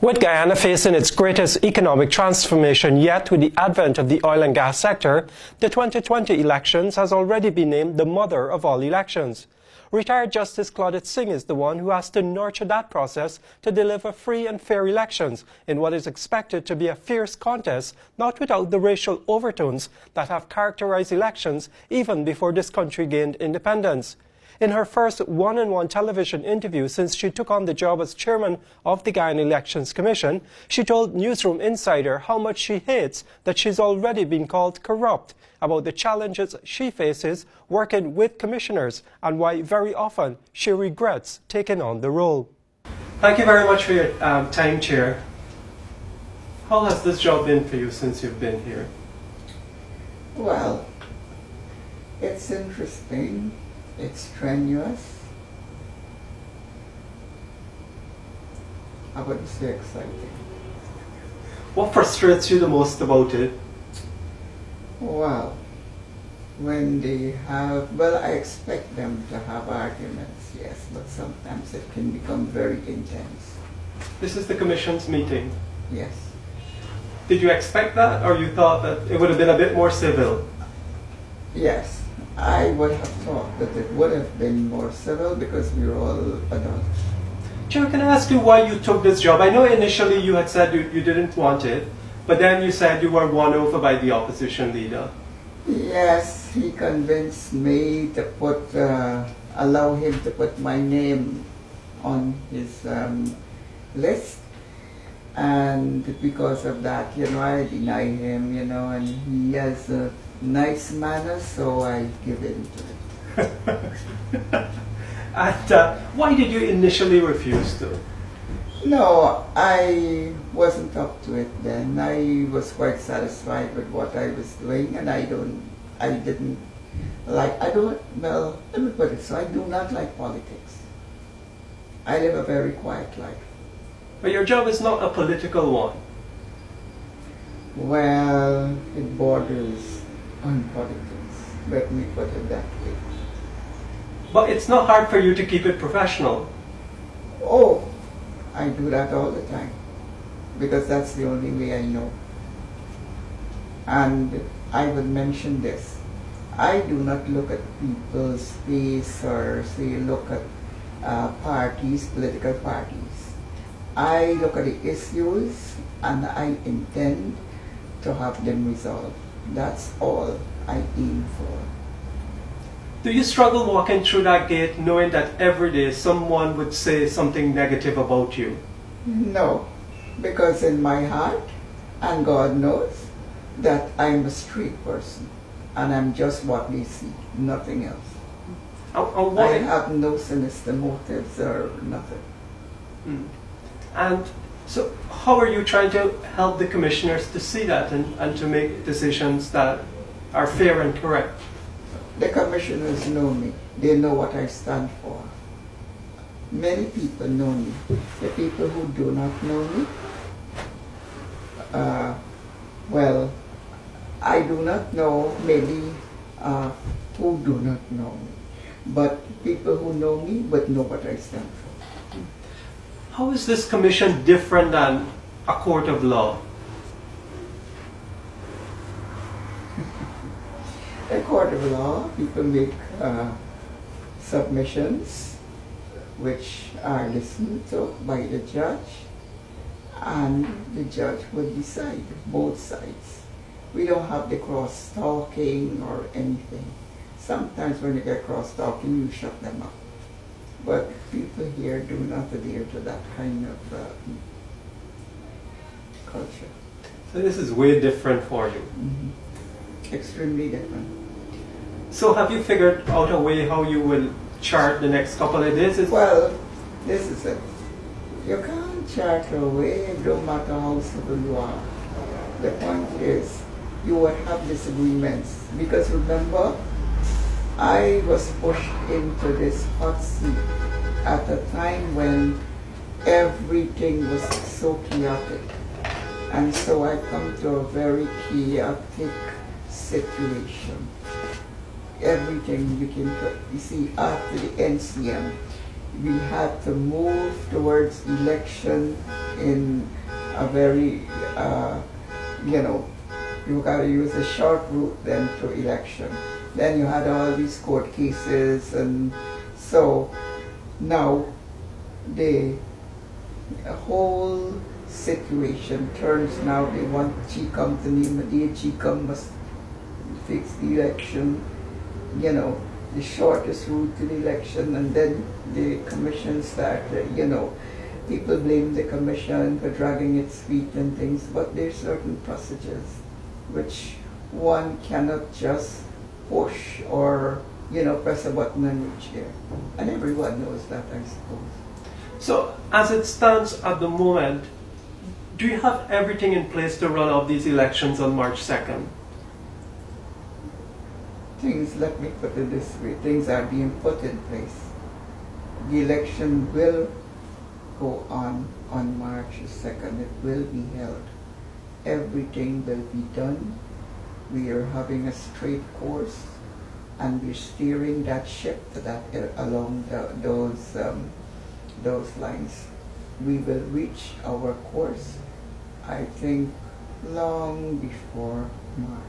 With Guyana facing its greatest economic transformation yet with the advent of the oil and gas sector, the 2020 elections has already been named the mother of all elections. Retired Justice Claudette Singh is the one who has to nurture that process to deliver free and fair elections in what is expected to be a fierce contest, not without the racial overtones that have characterized elections even before this country gained independence. In her first one-on-one television interview since she took on the job as chairman of the Guyana Elections Commission, she told Newsroom Insider how much she hates that she's already been called corrupt, about the challenges she faces working with commissioners, and why very often she regrets taking on the role. Thank you very much for your time, Chair. How has this job been for you since you've been here? Well, it's interesting. It's strenuous. I wouldn't say exciting. What frustrates you the most about it? Well, when they have, well, I expect them to have arguments, yes, but sometimes it can become very intense. This is the Commission's meeting. Yes. Did you expect that, or you thought that it would have been a bit more civil? Yes. I would have thought that it would have been more civil because we were all adults. Chair, can I ask you why you took this job? I know initially you had said you didn't want it, but then you said you were won over by the opposition leader. Yes, he convinced me to put, allow him to put my name on his list. And because of that, I deny him, and he has a nice manner, so I give in to it. And why did you initially refuse to? No, I wasn't up to it then. I was quite satisfied with what I was doing, and let me put it so, I do not like politics. I live a very quiet life. But your job is not a political one. Well, it borders on politics. Let me put it that way. But it's not hard for you to keep it professional. Oh, I do that all the time. Because that's the only way I know. And I would mention this. I do not look at people's face or say look at political parties. I look at the issues and I intend to have them resolved. That's all I aim for. Do you struggle walking through that gate knowing that every day someone would say something negative about you? No, because in my heart, and God knows, that I'm a straight person and I'm just what they see, nothing else. I have no sinister motives or nothing. And so how are you trying to help the commissioners to see that and to make decisions that are fair and correct? The commissioners know me. They know what I stand for. Many people know me. The people who do not know me, well, I do not know maybe who do not know me. But people who know me but know what I stand for. How is this commission different than a court of law? A court of law, people make submissions which are listened to by the judge, and the judge will decide both sides. We don't have the cross-talking or anything. Sometimes when you get cross-talking, you shut them up. But people here do not adhere to that kind of culture. So this is way different for you. Extremely different. So have you figured out a way how you will chart the next couple of days? Well, this is it. You can't chart a way, no matter how civil you are. The point is, you will have disagreements. Because remember, I was pushed into this hot seat at a time when everything was so chaotic. And so I come to a very chaotic situation. Everything became, you see, after the NCM, we had to move towards election in a very, you got to use a short route then to election. Then you had all these court cases, and so now the whole situation turns now. They want GECOM to name a date. GECOM must fix the election, the shortest route to the election, and then the commission started, people blame the commission for dragging its feet and things, but there's certain procedures which one cannot just push or, press a button and reach there. And everyone knows that, I suppose. So, as it stands at the moment, do you have everything in place to run off these elections on March 2nd? Let me put it this way, things are being put in place. The election will go on March 2nd. It will be held. Everything will be done. We are having a straight course, and we're steering that ship to that along those lines. We will reach our course, I think, long before March.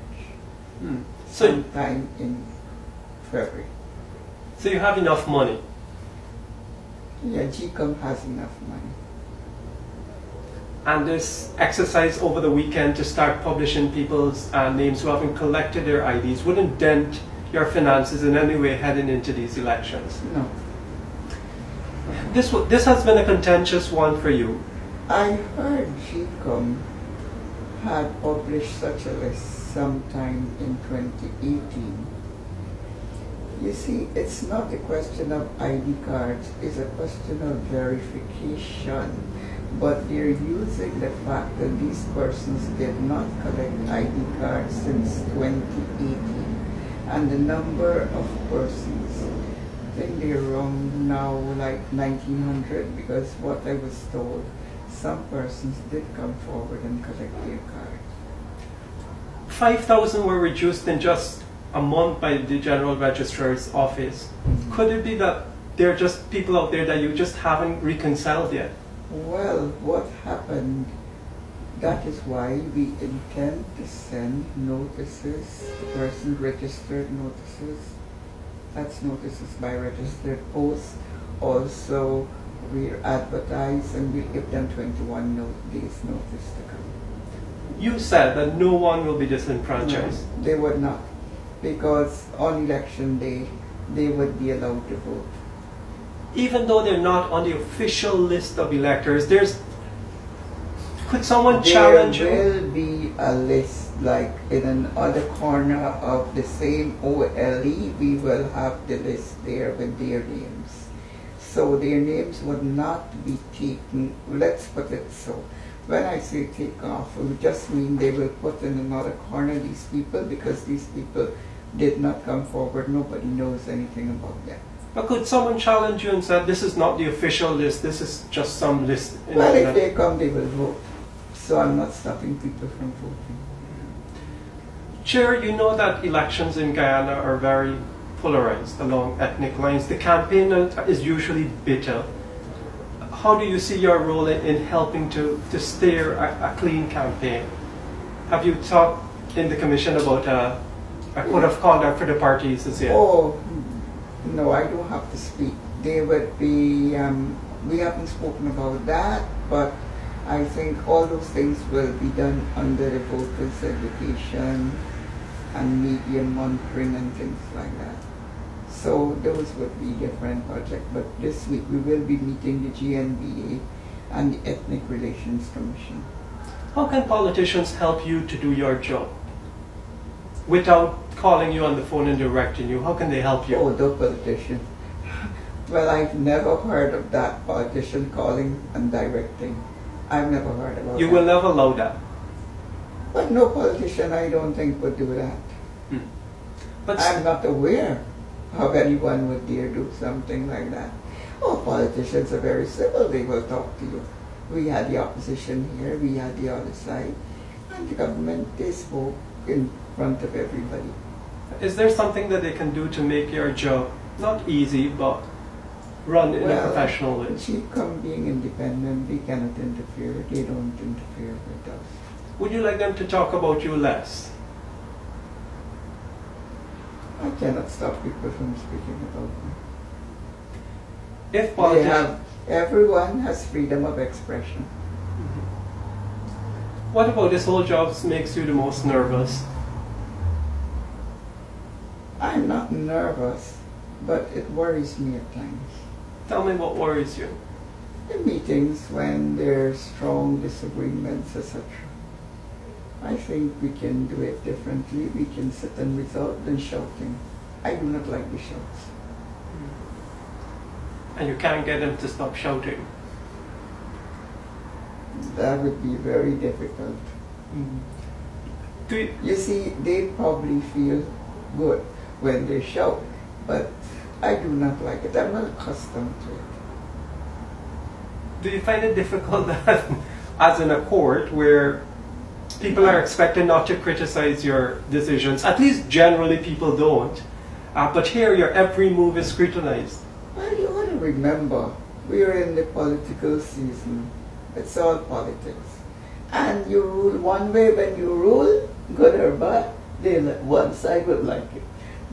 Sometime in February. So you have enough money? Yeah, GECOM has enough money. And this exercise over the weekend to start publishing people's names who haven't collected their IDs wouldn't dent your finances in any way heading into these elections? No. This has been a contentious one for you. I heard GECOM had published such a list sometime in 2018. You see, it's not a question of ID cards, it's a question of verification. But they're using the fact that these persons did not collect ID cards since 2018. And the number of persons, I think they're around now like 1900, because what I was told, some persons did come forward and collect their cards. 5,000 were reduced in just a month by the General Registrar's office. Could it be that there are just people out there that you just haven't reconciled yet? Well, what happened, that is why we intend to send notices, the person registered notices. That's notices by registered post. Also, we advertise and we give them 21 days notice to come. You said that no one will be disenfranchised. No, they would not, because on election day, they would be allowed to vote. Even though they're not on the official list of electors, could someone challenge you? There will be a list, like in another corner of the same OLE, we will have the list there with their names. So their names would not be taken, let's put it so. When I say take off, it would just mean they will put in another corner these people, because these people did not come forward, nobody knows anything about them. But could someone challenge you and say, this is not the official list, this is just some list? Well, if they come, they will vote. So I'm not stopping people from voting. Chair, you know that elections in Guyana are very polarized along ethnic lines. The campaign is usually bitter. How do you see your role in helping to steer a clean campaign? Have you talked in the commission about a code of conduct for the parties as yet? Oh, no, I don't have to speak. They would be, we haven't spoken about that, but I think all those things will be done under the voters' education and media monitoring and things like that. So those would be different projects. But this week we will be meeting the GNBA and the Ethnic Relations Commission. How can politicians help you to do your job without calling you on the phone and directing you? How can they help you? Oh, the politician. Well, I've never heard of that, politician calling and directing. I've never heard about that. You will never allow that? But no politician, I don't think, would do that. But I'm not aware of anyone would dare do something like that. Oh, politicians are very civil, they will talk to you. We had the opposition here, we had the other side, and the government, they spoke in front of everybody. Is there something that they can do to make your job not easy, but run in a professional way? GECOM being independent, they cannot interfere. They don't interfere with us. Would you like them to talk about you less? I cannot stop people from speaking about me. If politicians... Everyone has freedom of expression. What about this whole job makes you the most nervous? I'm not nervous, but it worries me at times. Tell me what worries you. In meetings when there's strong disagreements, etc. I think we can do it differently. We can sit and resolve than shouting. I do not like the shouts. And you can't get them to stop shouting. That would be very difficult. You see, they probably feel good when they shout, but I do not like it. I'm not accustomed to it. Do you find it difficult that, as in a court where people are expected not to criticize your decisions, at least generally people don't, but here your every move is scrutinized? Well, you want to remember, we're in the political season. It's all politics. And you rule one way when you rule, good or bad, then one side would like it.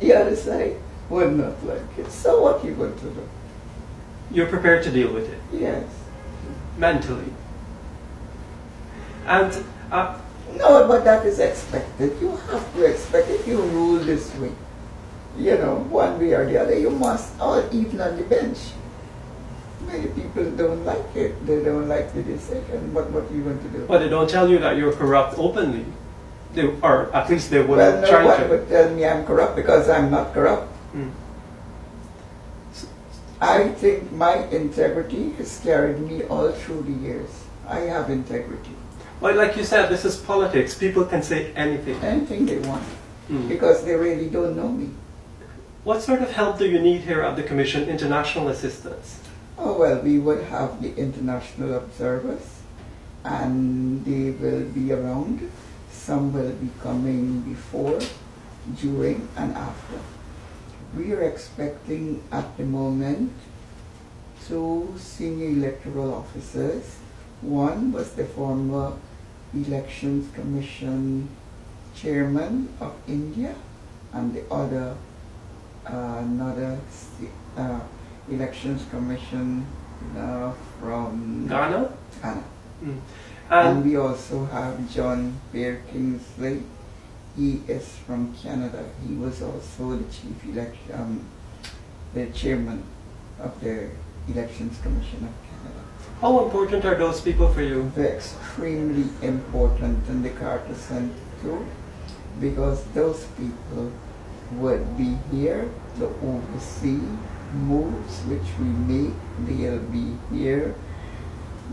The other side would not like it. So what are you going to do? You're prepared to deal with it? Yes. Mentally? And... no, but that is expected. You have to expect it. You rule this way. You know, one way or the other, you must, or even on the bench. Many people don't like it. They don't like the decision. But what are you going to do? But they don't tell you that you're corrupt openly. Or at least they wouldn't try to. Well, no one would tell me I'm corrupt because I'm not corrupt. I think my integrity has carried me all through the years. I have integrity. Well, like you said, this is politics. People can say anything. Anything they want. Because they really don't know me. What sort of help do you need here at the Commission? International assistance? Oh, well, we would have the international observers, and they will be around. Some will be coming before, during, and after. We are expecting at the moment 2 senior electoral officers. One was the former Elections Commission chairman of India, and the other another Elections Commission from Ghana. And we also have John Pierre Kingsley. He is from Canada. He was also the chairman of the Elections Commission of Canada. How important are those people for you? They're extremely important, and the Carter Center too, because those people would be here to oversee moves which we make. They'll be here.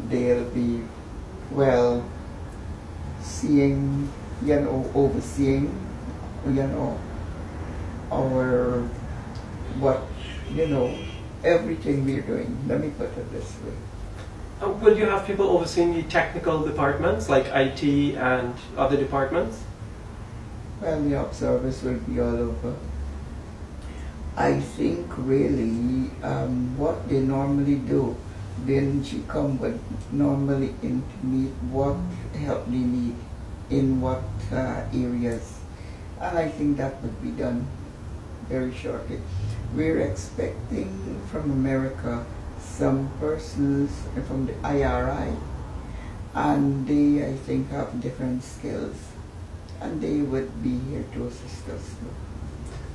They'll be, well, seeing, overseeing, our, everything we're doing. Let me put it this way. Will you have people overseeing the technical departments like IT and other departments? Well, the observers will be all over. I think really what they normally do, then GECOM would normally intimate what help they need in what areas. And I think that would be done very shortly. We're expecting from America some persons from the IRI, and they, I think, have different skills, and they would be here to assist us.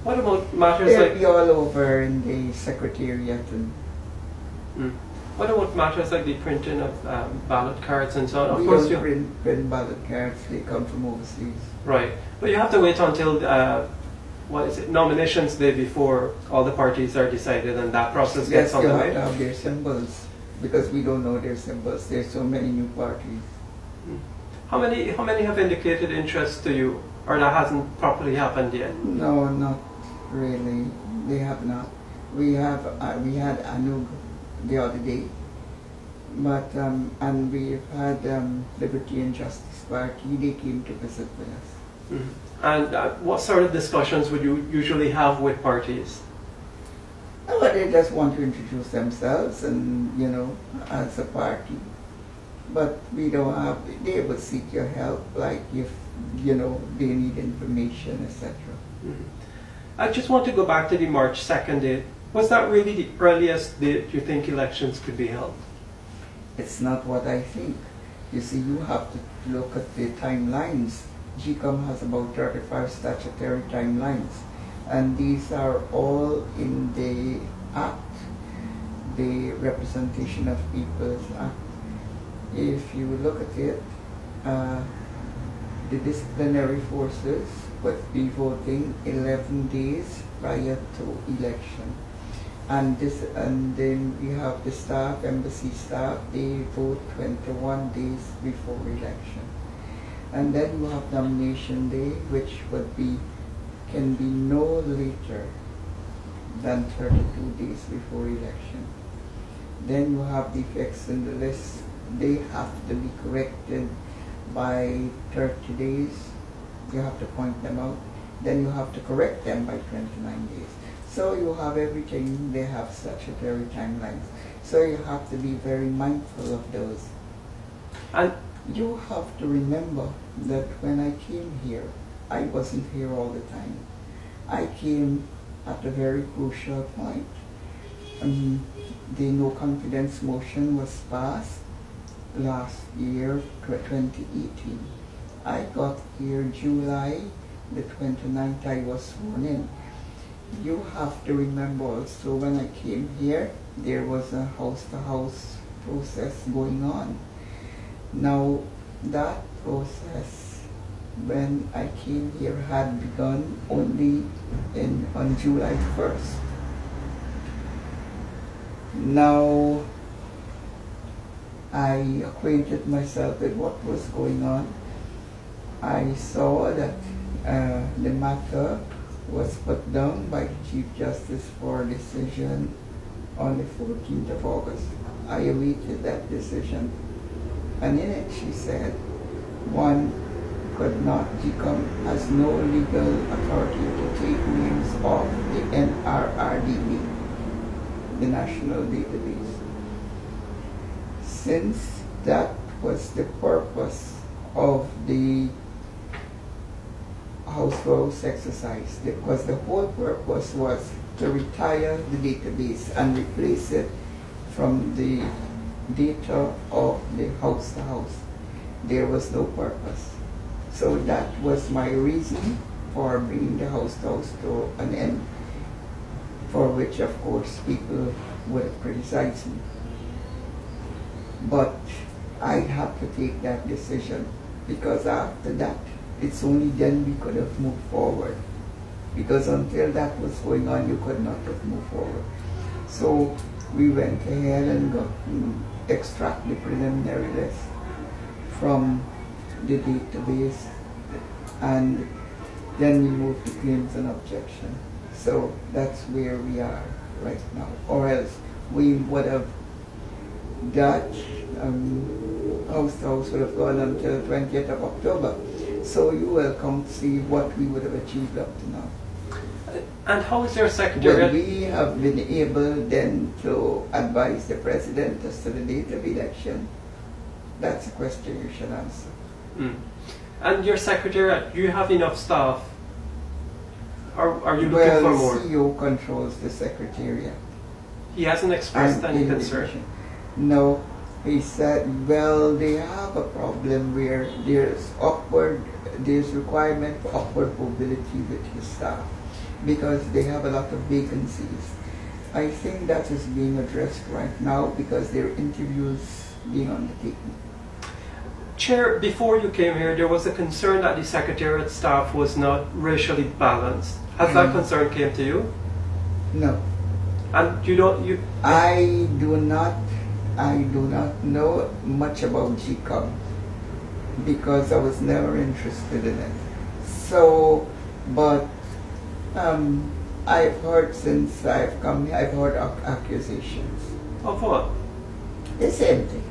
What about matters They'll like... be all over in the secretariat. And What about matters like the printing of ballot cards and so on? we don't print ballot cards, they come from overseas. Right, but you have to wait until nominations day before all the parties are decided and that process gets on the way. Yes, you have to have their symbols, because we don't know their symbols. There's so many new parties. How many have indicated interest to you, or that hasn't properly happened yet? No, not really. They have not. We had Anug the other day, but and we've had Liberty and Justice Party. They came to visit with us. And what sort of discussions would you usually have with parties? But they just want to introduce themselves and, you know, as a party. But we don't have, they would seek your help, like if, you know, they need information, etc. Mm-hmm. I just want to go back to the March 2nd date. Was that really the earliest date you think elections could be held? It's not what I think. You see, you have to look at the timelines. GECOM has about 35 statutory timelines, and these are all in the Act, the Representation of People's Act. If you look at it, the disciplinary forces would be voting 11 days prior to election. And then we have the staff, embassy staff, they vote 21 days before election. And then you have nomination day, which can be no later than 32 days before election. Then you have defects in the list. They have to be corrected by 30 days. You have to point them out. Then you have to correct them by 29 days. So you have everything, they have statutory timelines. So you have to be very mindful of those. And you have to remember that when I came here, I wasn't here all the time. I came at a very crucial point. The no confidence motion was passed last year, 2018. I got here July the 29th, I was sworn in. You have to remember also, when I came here, there was a house-to-house process going on. Now, that process, when I came here, had begun only on July 1st. Now, I acquainted myself with what was going on. I saw that the matter was put down by the Chief Justice for decision on the 14th of August. I awaited that decision, and in it she said, one could not, GECOM has no legal authority to take names off the NRRDB, the national database. Since that was the purpose of the house-to-house exercise, because the whole purpose was to retire the database and replace it from the data of the house-to-house. There was no purpose. So that was my reason for bringing the house-to-house to an end, for which, of course, people would have criticized me. But I had to take that decision, because after that, it's only then we could have moved forward. Because until that was going on, you could not have moved forward. So we went ahead and got extract the preliminary list from the database, and then we moved to claims and objection. So that's where we are right now. Or else we would have, that house-to-house would have gone until 20th of October. So you will come see what we would have achieved up to now. And how is your secretariat? Will we have been able then to advise the president as to the date of election? That's a question you should answer. Mm. And your secretariat, do you have enough staff? Or are you looking for more? Well, the CEO controls the secretariat. He hasn't expressed any concern. No, he said, well, they have a problem where there's requirement for upward mobility with his staff, because they have a lot of vacancies. I think that is being addressed right now because there are interviews being undertaken. Chair, before you came here, there was a concern that the secretariat staff was not racially balanced. Has that concern came to you? No. And you don't, I do not know much about GECOM because I was never interested in it. So, but I've heard since I've come here, I've heard accusations. Of what? The same thing.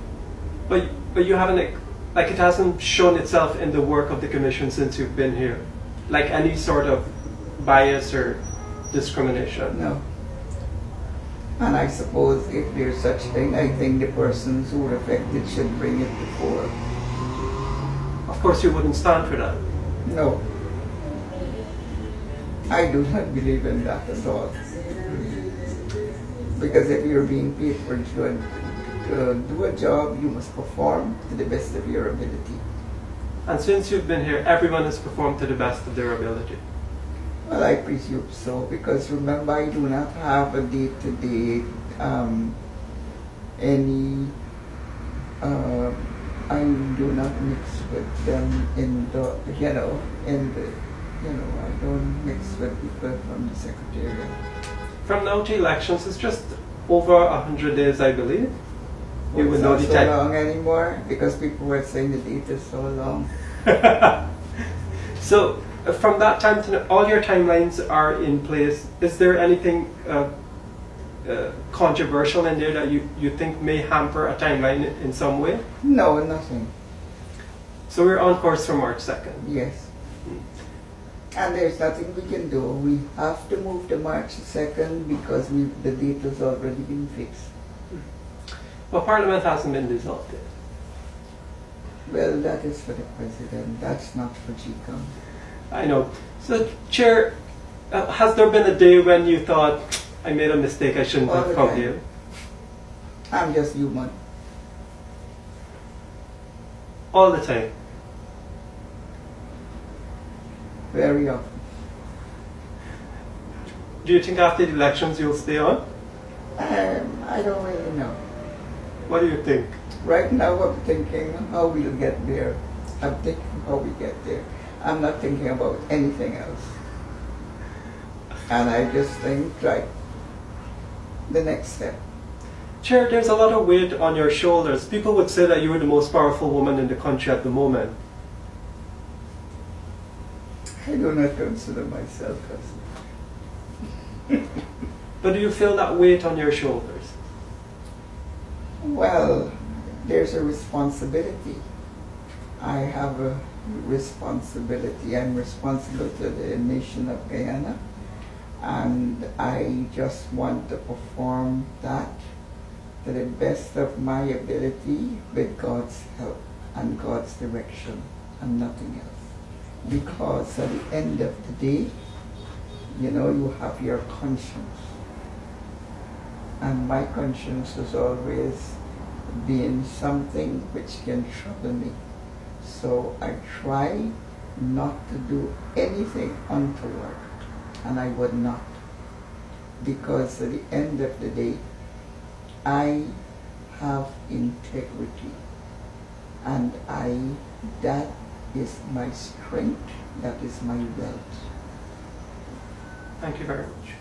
But you haven't, like, it hasn't shown itself in the work of the commission since you've been here? Like any sort of bias or discrimination? No. And I suppose if there's such thing, I think the persons who are affected should bring it before. Of course, you wouldn't stand for that. No. I do not believe in that at all. Because if you're being paid for to do a job, you must perform to the best of your ability. And since you've been here, everyone has performed to the best of their ability. Well, I presume so, because remember, I do not have a day-to-day, I do not mix with them in the, I don't mix with people from the Secretariat. From now to elections, it's just over 100 days, I believe. You will know It's the not so time. long anymore, because people were saying the date is so long. So, from that time to now, all your timelines are in place. Is there anything controversial in there that you think may hamper a timeline in some way? No, nothing. So we're on course for March 2nd. Yes. And there's nothing we can do. We have to move to March 2nd because the date has already been fixed. Well, Parliament hasn't been dissolved yet. Well, that is for the President. That's not for GECOM. I know. So, Chair, has there been a day when you thought, I made a mistake, I shouldn't All have the come time. here? I'm just human. All the time. Very often. Do you think after the elections you'll stay on? I don't really know. What do you think? Right now I'm thinking how we'll get there. I'm thinking how we get there. I'm not thinking about anything else. And I just think, right, the next step. Chair, there's a lot of weight on your shoulders. People would say that you were the most powerful woman in the country at the moment. I do not consider myself as. But do you feel that weight on your shoulders? Well, there's a responsibility. I have a responsibility. I'm responsible to the nation of Guyana, and I just want to perform that to the best of my ability with God's help and God's direction and nothing else. Because at the end of the day, you have your conscience. And my conscience has always been something which can trouble me. So I try not to do anything untoward, and I would not. Because at the end of the day, I have integrity, and that is my strength, that is my wealth. Thank you very much.